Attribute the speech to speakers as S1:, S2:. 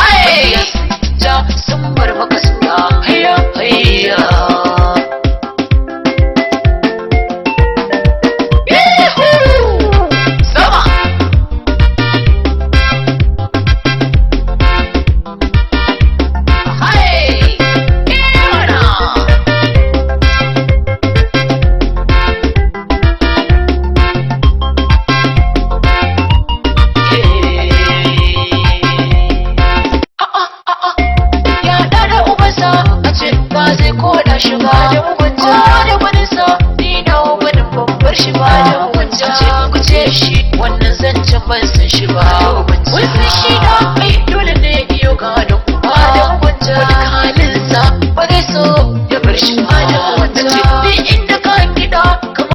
S1: hai ja sun bar maka suna hayya hayya sama hai yana ba zai koda shi ba da hukunta da gwaninsa ni na gwanin babbar shi ba da hukunta ce ku ce shi wannan zancen ban san shi ba